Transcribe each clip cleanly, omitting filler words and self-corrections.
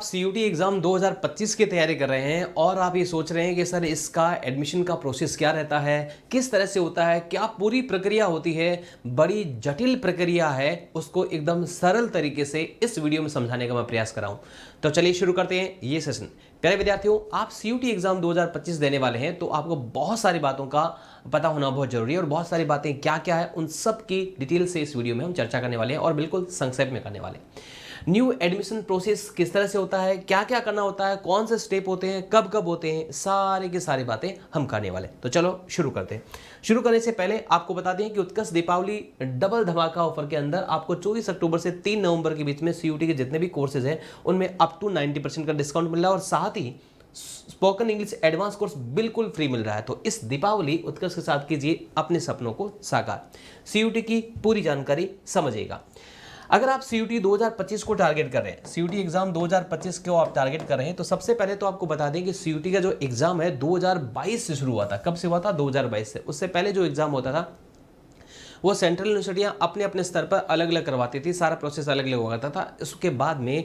CUT exam 2025 की तैयारी कर रहे हैं और आप ये सोच रहे हैं कि सर इसका एडमिशन का प्रोसेस क्या रहता है, किस तरह से होता है, क्या पूरी प्रक्रिया होती है, बड़ी जटिल प्रक्रिया है, उसको एकदम सरल तरीके से इस वीडियो में समझाने का मैं प्रयास कर रहा हूं। तो चलिए शुरू करते हैं ये सेशन। प्यारे विद्यार्थियों, आप सीयूटी एग्जाम 2025 देने वाले हैं तो आपको बहुत सारी बातों का पता होना बहुत जरूरी है और बहुत सारी बातें क्या क्या है उन सब की डिटेल से इस वीडियो में हम चर्चा करने वाले हैं और बिल्कुल संक्षेप में करने वाले हैं। न्यू एडमिशन प्रोसेस किस तरह से होता है, क्या क्या करना होता है, कौन से स्टेप होते हैं, कब कब होते हैं, सारी की सारी बातें हम करने वाले। तो चलो शुरू करते हैं। शुरू करने से पहले आपको बता दें कि उत्कर्ष दीपावली डबल धमाका ऑफर के अंदर आपको 24 अक्टूबर से 3 नवंबर के बीच में सीयूटी के जितने भी कोर्सेज हैं उनमें अप टू 90% का डिस्काउंट मिल रहा है और साथ ही स्पोकन इंग्लिश एडवांस कोर्स बिल्कुल फ्री मिल रहा है। तो इस दीपावली उत्कर्ष के साथ कीजिए अपने सपनों को साकार। सीयूटी की पूरी जानकारी समझिएगा। अगर आप सीयूटी 2025 को टारगेट कर रहे हैं, सीयूटी एग्जाम 2025 को आप टारगेट कर रहे हैं, तो सबसे पहले तो आपको बता दें कि सीयूटी का जो एग्जाम है 2022 से शुरू हुआ था। कब से हुआ था? 2022 से। उससे पहले जो एग्जाम होता था वो सेंट्रल यूनिवर्सिटियां अपने अपने स्तर पर अलग अलग करवाती थी, सारा प्रोसेस अलग अलग हुआ करता था। उसके बाद में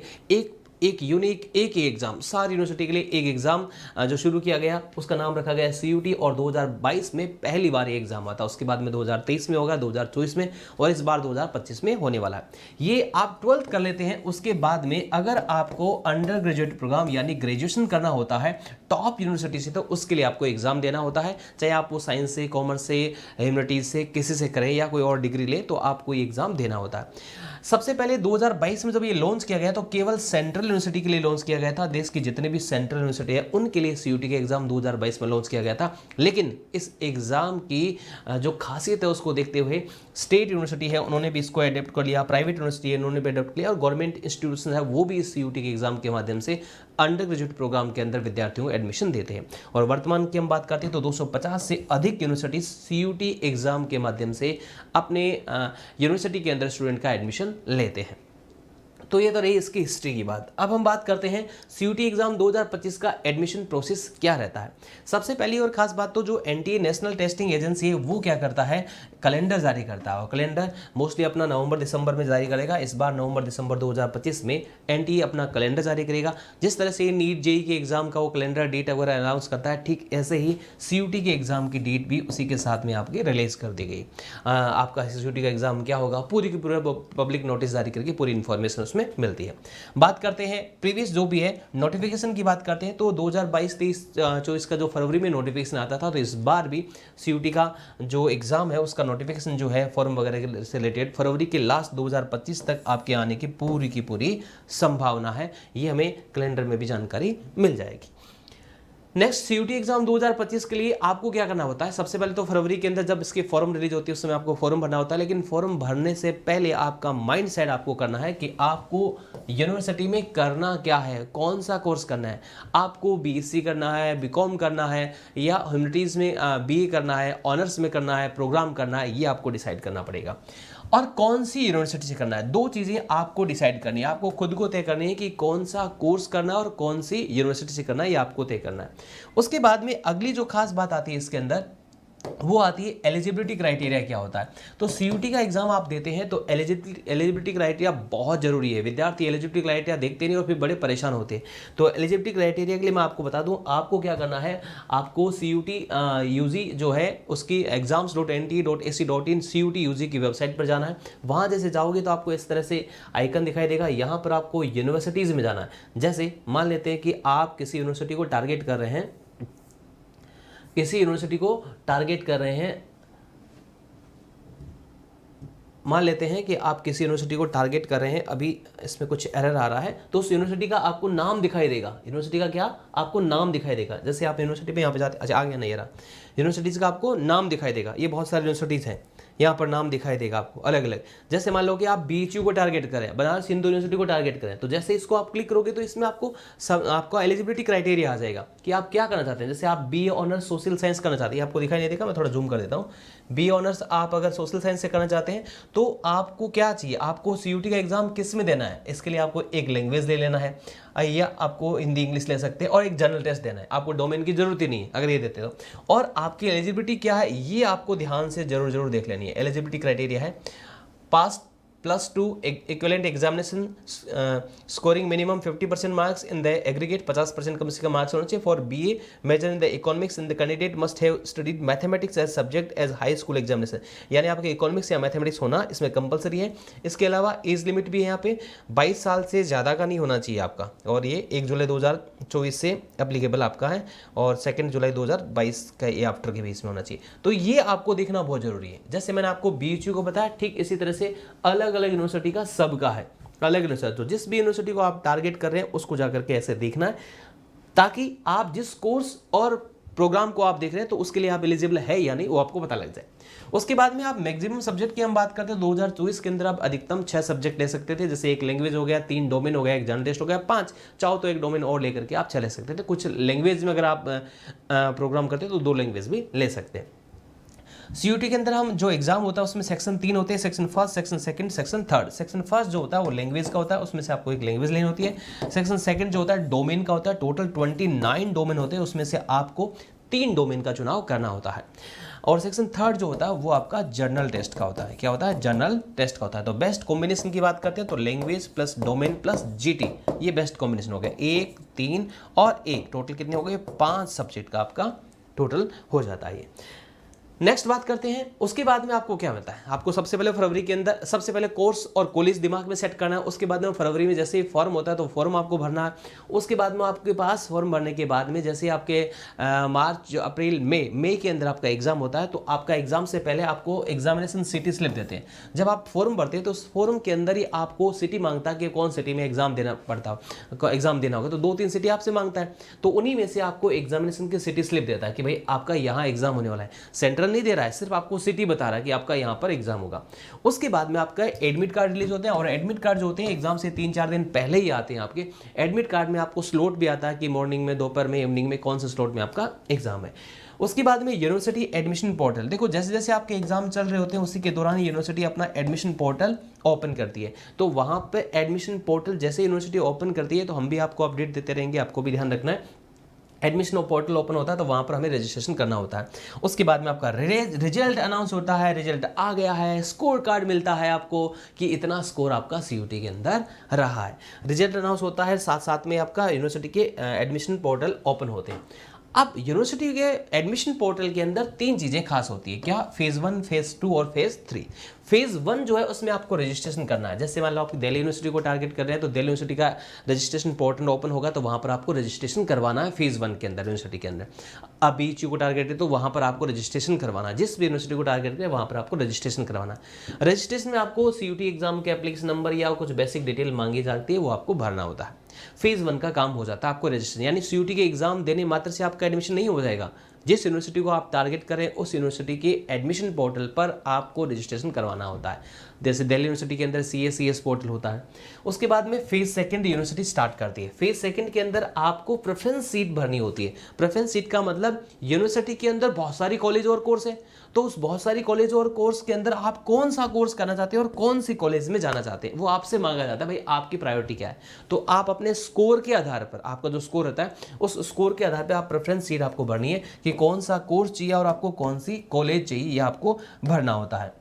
एक यूनिक एक ही एग्जाम सारी यूनिवर्सिटी के लिए एक एग्जाम जो शुरू किया गया उसका नाम रखा गया सीयूटी और 2022 में पहली बार ये एग्जाम आता। उसके बाद में 2023 में होगा, 2024 में और इस बार 2025 में होने वाला है। ये आप 12th कर लेते हैं, उसके बाद में अगर आपको अंडर ग्रेजुएट प्रोग्राम यानी ग्रेजुएशन करना होता है टॉप यूनिवर्सिटी से, तो उसके लिए आपको एग्जाम देना होता है। चाहे आप वो साइंस से, कॉमर्स से, ह्यूमैनिटीज से, किसी से करें या कोई और डिग्री ले, तो आपको ये एग्जाम देना होता है। सबसे पहले 2022 में जब ये लॉन्च किया गया तो केवल सेंट्रल यूनिवर्सिटी के लिए लॉन्च किया गया था। देश की जितने भी सेंट्रल यूनिवर्सिटी है उनके लिए सीयूटी का एग्जाम 2022 में लॉन्च किया गया था। लेकिन इस एग्जाम की जो खासियत है उसको देखते हुए स्टेट यूनिवर्सिटी है उन्होंने भी इसको अडेप्ट कर लिया, प्राइवेट यूनिवर्सिटी है उन्होंने भी अडेप्ट किया और गवर्नमेंट इंस्टीट्यूशन है वो भी इस सीयूटी के एग्जाम के माध्यम से अंडर ग्रेजुएट प्रोग्राम के अंदर विद्यार्थियों को एडमिशन देते हैं। और वर्तमान की हम बात करते हैं तो 250 से अधिक यूनिवर्सिटी सीयूटी एग्जाम के माध्यम से अपने यूनिवर्सिटी के अंदर स्टूडेंट का एडमिशन लेते हैं। तो ये तो रही इसकी हिस्ट्री की बात। अब हम बात करते हैं सीयूटी एग्जाम 2025 का एडमिशन प्रोसेस क्या रहता है। सबसे पहली और खास बात तो जो एनटीए नेशनल टेस्टिंग एजेंसी है वो क्या करता है, कैलेंडर जारी करता है और कैलेंडर मोस्टली अपना नवंबर दिसंबर में जारी करेगा। इस बार नवंबर दिसंबर 2025 में एनटीए अपना कैलेंडर जारी करेगा। जिस तरह से नीट जेई के एग्जाम का वो कैलेंडर डेट वगैरह अनाउंस करता है, ठीक ऐसे ही सीयूटी के एग्जाम की डेट भी उसी के साथ में आपकी रिलीज कर दी गई। आपका सीयूटी का एग्जाम क्या होगा पूरी की पूरा पब्लिक नोटिस जारी करके पूरी इन्फॉर्मेशन उसमें मिलती है। बात करते हैं प्रीवियस जो भी है नोटिफिकेशन की बात करते हैं तो 2022-23-24 का जो फरवरी में नोटिफिकेशन आता था, तो इस बार भी सीयूटी का जो एग्जाम है उसका नोटिफिकेशन जो है फॉर्म वगैरह से रिलेटेड फरवरी के लास्ट 2025 तक आपके आने की पूरी संभावना है। ये हमें कैलेंडर में भी जानकारी मिल जाएगी। नेक्स्ट सीयूटी एग्जाम 2025 के लिए आपको क्या करना होता है। सबसे पहले तो फरवरी के अंदर जब इसके फॉर्म रिलीज होती है उस समय आपको फॉर्म भरना होता है, लेकिन फॉर्म भरने से पहले आपका माइंड सेट आपको करना है कि आपको यूनिवर्सिटी में करना क्या है, कौन सा कोर्स करना है। आपको बीएससी करना है, बीकॉम करना है या ह्यूमैनिटीज में बीए करना है, ऑनर्स में करना है, प्रोग्राम करना है, ये आपको डिसाइड करना पड़ेगा। और कौन सी यूनिवर्सिटी से करना है, दो चीजें आपको डिसाइड करनी है। आपको खुद को तय करनी है कि कौन सा कोर्स करना है और कौन सी यूनिवर्सिटी से करना है, ये आपको तय करना है। उसके बाद में अगली जो खास बात आती है इसके अंदर वो आती है एलिजिबिलिटी क्राइटेरिया क्या होता है। तो सीयूटी का एग्जाम आप देते हैं तो एलिजिबिलिटी क्राइटेरिया बहुत जरूरी है। विद्यार्थी एलिजिबिलिटी क्राइटेरिया देखते नहीं और फिर बड़े परेशान होते हैं। तो एलिजिबिलिटी क्राइटेरिया के लिए मैं आपको बता दूं, आपको क्या करना है, आपको सीयूटी यूजी जो है उसकी exams.nte.ac.in सीयूटी यूजी की वेबसाइट पर जाना है। वहां जैसे जाओगे तो आपको इस तरह से आइकन दिखाई देगा। यहाँ पर आपको यूनिवर्सिटीज में जाना है। जैसे मान लेते हैं कि आप किसी यूनिवर्सिटी को टारगेट कर रहे हैं, मान लेते हैं कि आप किसी यूनिवर्सिटी को टारगेट कर रहे हैं। अभी इसमें कुछ एरर आ रहा है तो उस यूनिवर्सिटी का आपको नाम दिखाई देगा। यूनिवर्सिटी का क्या आपको नाम दिखाई देगा। जैसे आप यूनिवर्सिटी पे यहाँ पे जाते, अच्छा आ गया, नहीं आ रहा, यूनिवर्सिटीज़ का आपको नाम दिखाई देगा। ये बहुत सारी यूनिवर्सिटीज़ हैं, यहाँ पर नाम दिखाई देगा आपको अलग अलग। जैसे मान लो कि आप बीएचयू को टारगेट करें, बनारस हिंदू यूनिवर्सिटी को टारगेट करें, तो जैसे इसको आप क्लिक करोगे तो इसमें आपका एलिजिबिलिटी क्राइटेरिया आ जाएगा कि आप क्या करना चाहते हैं। जैसे आप बीए ऑनर्स सोशल साइंस करना चाहते हैं, आपको दिखाई नहीं देगा, मैं थोड़ा जूम कर देता हूँ। बीए ऑनर्स आप अगर सोशल साइंस से करना चाहते हैं तो आपको क्या चाहिए, आपको सीयूटी का एग्जाम किस में देना है। इसके लिए आपको एक लैंग्वेज ले लेना है, या आपको हिंदी इंग्लिश ले सकते हैं, और एक जनरल टेस्ट देना है। आपको डोमेन की जरूरत ही नहीं है अगर ये देते हो। और आपकी एलिजिबिलिटी क्या है ये आपको ध्यान से जरूर देख लेनी है। एलिजिबिलिटी क्राइटेरिया है pass +2 equivalent examination scoring minimum 50% marks in the aggregate, 50% कम से कम मार्क्स होने चाहिए। For BA major in the economics in the candidate must have studied mathematics as subject as high school examination, यानी आपके economics या mathematics होना इसमें कंपलसरी है। इसके अलावा एज लिमिट भी है यहाँ पे 22 साल से ज़्यादा का नहीं होना चाहिए आपका, और ये 1 जुलाई 2024 से एप्लीकेबल आपका है, और 2 जुलाई 2022 का ये आफ्टर के बेस में होना चाहिए। तो ये आपको देखना बहुत जरूरी है। जैसे मैंने आपको बीएचयू को बताया, ठीक इसी तरह से अलग अलग यूनिवर्सिटी का सबका है, अलग यूनिवर्सिटी। तो जिस भी यूनिवर्सिटी को आप टारगेट कर रहे हैं उसको जाकर के ऐसे देखना है, ताकि आप जिस कोर्स और प्रोग्राम को आप देख रहे हैं तो उसके लिए आप एलिजिबल है या नहीं वो आपको पता लग जाए। उसके बाद में आप मैक्सिमम सब्जेक्ट की हम बात करते हैं, 2024 के अंदर आप अधिकतम 6 सब्जेक्ट ले सकते थे। जैसे एक लैंग्वेज हो गया, 3 डोमेन हो गया, एक जनरल टेस्ट हो गया, 5 चाहो तो एक डोमेन और लेकर के आप 6 ले सकते थे। कुछ लैंग्वेज में अगर आप प्रोग्राम करते हैं तो 2 लैंग्वेज भी ले सकते हैं। सीयूटी के अंदर हम जो एग्जाम होता है उसमें सेक्शन 3 होते हैं, section first, section second, section third. Section first जो होता है वो लैंग्वेज का होता है, उसमें से आपको एक लैंग्वेज लेनी होती है। सेक्शन सेकंड जो होता है डोमेन का होता है, टोटल 29 डोमेन होते हैं, उसमें से आपको 3 डोमेन का चुनाव करना होता है। और सेक्शन थर्ड जो होता है वो आपका जर्नल टेस्ट का होता है। क्या होता है? जर्नल टेस्ट का होता है। तो बेस्ट कॉम्बिनेशन की बात करते हैं तो language plus domain plus GT, ये बेस्ट कॉम्बिनेशन हो गया। 1, 3 और 1 टोटल कितने हो गए? 5 सब्जेक्ट का आपका टोटल हो जाता है। नेक्स्ट बात करते हैं, उसके बाद में आपको क्या मिलता है? आपको सबसे पहले फरवरी के अंदर सबसे पहले कोर्स और कॉलेज दिमाग में सेट करना है। उसके बाद में फरवरी में जैसे ही फॉर्म होता है तो फॉर्म आपको भरना है। उसके बाद में आपके पास फॉर्म भरने के बाद में जैसे आपके मार्च, अप्रैल, मई के अंदर आपका एग्जाम होता है, तो आपका एग्जाम से पहले आपको एग्जामिनेशन सिटी स्लिप देते हैं। जब आप फॉर्म भरते हैं तो उस फॉर्म के अंदर ही आपको सिटी मांगता है कि कौन सिटी में एग्जाम देना पड़ता है, एग्जाम देना होगा। तो 2-3 सिटी आपसे मांगता है, तो उन्हीं में से आपको एग्जामिनेशन की सिटी स्लिप देता है कि भाई आपका यहाँ एग्जाम होने वाला है। सेंट्रल नहीं दे रहा है, सिर्फ आपको सिटी बता रहा है कि आपका यहाँ पर एग्जाम होगा। उसके बाद में आपका एडमिट कार्ड रिलीज होते हैं, और एडमिट कार्ड जो होते हैं एग्जाम से 3-4 दिन पहले ही आते हैं। आपके एडमिट कार्ड में आपको स्लॉट भी आता है कि मॉर्निंग में, दोपहर में, इवनिंग में कौन से स्लॉट में आपका एग्जाम है। उसके बाद में यूनिवर्सिटी एडमिशन पोर्टल, देखो जैसे जैसे आपके एग्जाम चल रहे होते हैं उसी के दौरान यूनिवर्सिटी अपना एडमिशन पोर्टल ओपन करती है। तो वहाँ पे एडमिशन पोर्टल जैसे यूनिवर्सिटी ओपन करती है तो हम भी आपको अपडेट देते रहेंगे, आपको भी ध्यान रखना है। एडमिशन पोर्टल ओपन होता है तो वहाँ पर हमें रजिस्ट्रेशन करना होता है। उसके बाद में आपका रिजल्ट अनाउंस होता है, रिजल्ट आ गया है, स्कोर कार्ड मिलता है आपको कि इतना स्कोर आपका सीयूटी के अंदर रहा है। रिजल्ट अनाउंस होता है, साथ साथ में आपका यूनिवर्सिटी के एडमिशन पोर्टल ओपन होते हैं। अब यूनिवर्सिटी के एडमिशन पोर्टल के अंदर 3 चीज़ें खास होती है। क्या? फेज़ 1, फेज़ 2 और फेज़ 3। फेज़ 1 जो है उसमें आपको रजिस्ट्रेशन करना है। जैसे मान लो आप दिल्ली यूनिवर्सिटी को टारगेट कर रहे हैं तो दिल्ली यूनिवर्सिटी का रजिस्ट्रेशन पोर्टल ओपन होगा, तो वहाँ पर आपको रजिस्ट्रेशन करवाना है फेज़ 1 के अंदर यूनिवर्सिटी के अंदर। अब बीएचयू को टारगेट है तो वहाँ पर आपको रजिस्ट्रेशन करवाना है। जिस भी यूनिवर्सिटी को टारगेट करें वहाँ पर आपको रजिस्ट्रेशन करवाना है। रजिस्ट्रेशन में आपको सीयूटी एग्जाम के एप्लीकेशन नंबर या कुछ बेसिक डिटेल मांगी जाती है, वो आपको भरना होता है। फेज़ 1 का काम हो जाता है आपको रजिस्ट्रेशन, यानी सीयूटी के एग्जाम देने मात्र से आपका एडमिशन नहीं हो जाएगा। जिस यूनिवर्सिटी को आप टारगेट करें उस यूनिवर्सिटी के एडमिशन पोर्टल पर आपको रजिस्ट्रेशन करवाना होता है। जैसे दिल्ली यूनिवर्सिटी के अंदर CACS पोर्टल होता है। उसके बाद में फेज़ 2 यूनिवर्सिटी स्टार्ट करती है। फेज़ 2 के अंदर आपको प्रेफरेंस सीट भरनी होती है। प्रेफरेंस सीट का मतलब यूनिवर्सिटी के अंदर बहुत सारी कॉलेज और कोर्स है, तो उस बहुत सारी कॉलेज और कोर्स के अंदर आप कौन सा कोर्स करना चाहते हैं और कौन सी कॉलेज में जाना चाहते हैं वो आपसे मांगा जाता है। भाई आपकी प्रायोरिटी क्या है? तो आप अपने स्कोर के आधार पर, आपका जो स्कोर रहता है उस स्कोर के आधार पर आप प्रेफरेंस सीट आपको भरनी है कि कौन सा कोर्स चाहिए और आपको कौन सी कॉलेज चाहिए, ये आपको भरना होता है।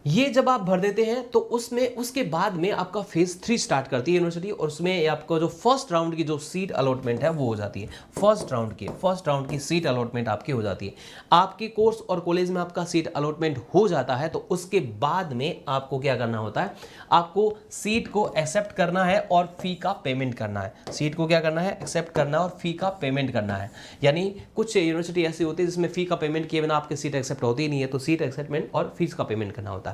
ये जब आप भर देते हैं तो उसमें उसके बाद में आपका फेज़ 3 स्टार्ट करती है यूनिवर्सिटी, और उसमें आपका जो फर्स्ट राउंड की जो सीट अलॉटमेंट है वो हो जाती है। फर्स्ट राउंड की सीट अलॉटमेंट आपकी हो जाती है। आपके कोर्स और कॉलेज में आपका सीट अलॉटमेंट हो जाता है तो उसके बाद में आपको क्या करना होता है? आपको सीट को एक्सेप्ट करना है और फी का पेमेंट करना है। सीट को क्या करना है? एक्सेप्ट करना है और फी का पेमेंट करना है। यानी कुछ यूनिवर्सिटी ऐसी होती है जिसमें फी का पेमेंट किए बिना आपकी सीट एक्सेप्ट होती ही नहीं है, तो सीट एक्सेप्टमेंट और फीस का पेमेंट करना होता है।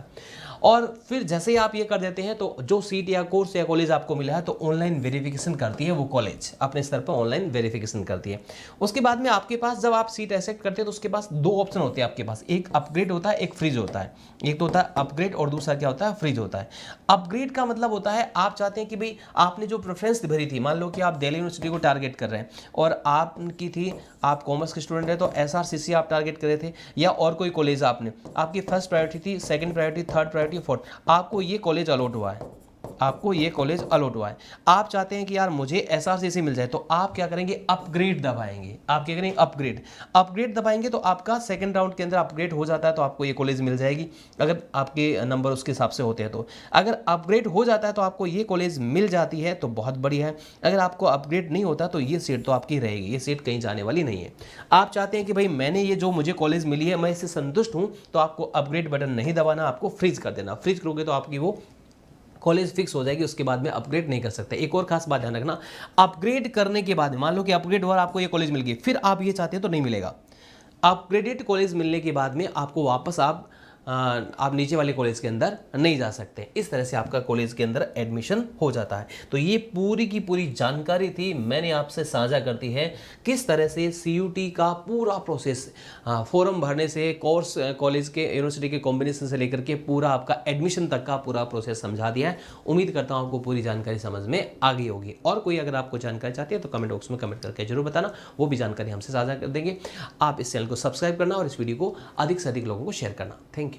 और फिर जैसे ही आप ये कर देते हैं तो जो सीट या कोर्स या कॉलेज आपको मिला है तो ऑनलाइन वेरिफिकेशन करती है वो कॉलेज, अपने स्तर पर ऑनलाइन वेरिफिकेशन करती है। उसके बाद में आपके पास जब आप सीट एक्सेप्ट करते हैं तो उसके पास 2 ऑप्शन होते हैं आपके पास, एक अपग्रेड होता है, एक फ्रीज होता है। एक तो होता है अपग्रेड और दूसरा क्या होता है? फ्रीज होता है। अपग्रेड का मतलब होता है आप चाहते हैं कि भाई आपने जो प्रेफरेंस भरी थी, मान लो कि आप दिल्ली यूनिवर्सिटी को टारगेट कर रहे हैं और आपकी थी, आप कॉमर्स के स्टूडेंट है तो SRCC आप टारगेट कर रहे थे या और कोई कॉलेज आपने, आपकी फर्स्ट प्रायोरिटी थी, second priority, third priority, fourth, आपको ये कॉलेज अलॉट हुआ है। आपको ये कॉलेज अलॉट हुआ है। आप चाहते हैं कि यार मुझे एसआरसीसी मिल जाए, तो आप क्या करेंगे, अपग्रेड दबाएंगे। आप क्या करेंगे, अपग्रेड दबाएंगे, तो आपका सेकंड राउंड के अंदर अपग्रेड हो जाता है तो आपको ये कॉलेज मिल जाएगी, अगर आपके नंबर उसके हिसाब से होते हैं तो। अगर अपग्रेड हो जाता है तो आपको ये कॉलेज मिल जाती है तो बहुत बढ़िया है। अगर आपको अपग्रेड नहीं होता तो ये सीट तो आपकी रहेगी, ये सीट कहीं जाने वाली नहीं है। आप चाहते हैं कि भाई मैंने ये जो मुझे कॉलेज मिली है मैं इससे संतुष्ट हूं, तो आपको अपग्रेड बटन नहीं दबाना, आपको फ्रीज कर देना। फ्रीज करोगे तो आपकी वो कॉलेज फिक्स हो जाएगी, उसके बाद में अपग्रेड नहीं कर सकते। एक और खास बात ध्यान रखना, अपग्रेड करने के बाद मान लो कि अपग्रेड हुआ, आपको ये कॉलेज मिल गई, फिर आप ये चाहते हैं तो नहीं मिलेगा। अपग्रेडेड कॉलेज मिलने के बाद में आपको वापस आप नीचे वाले कॉलेज के अंदर नहीं जा सकते। इस तरह से आपका कॉलेज के अंदर एडमिशन हो जाता है। तो ये पूरी की पूरी जानकारी थी, मैंने आपसे साझा करती है किस तरह से सीयूटी का पूरा प्रोसेस, फॉर्म भरने से कोर्स, कॉलेज के, यूनिवर्सिटी के कॉम्बिनेशन से लेकर के पूरा आपका एडमिशन तक का पूरा प्रोसेस समझा दिया है। उम्मीद करता हूँ आपको पूरी जानकारी समझ में आ गई होगी। और कोई अगर आपको जानकारी चाहती है तो कमेंट बॉक्स में कमेंट करके जरूर बताना, वो भी जानकारी हमसे साझा कर देंगे। आप इस चैनल को सब्सक्राइब करना और इस वीडियो को अधिक से अधिक लोगों को शेयर करना। Thank you.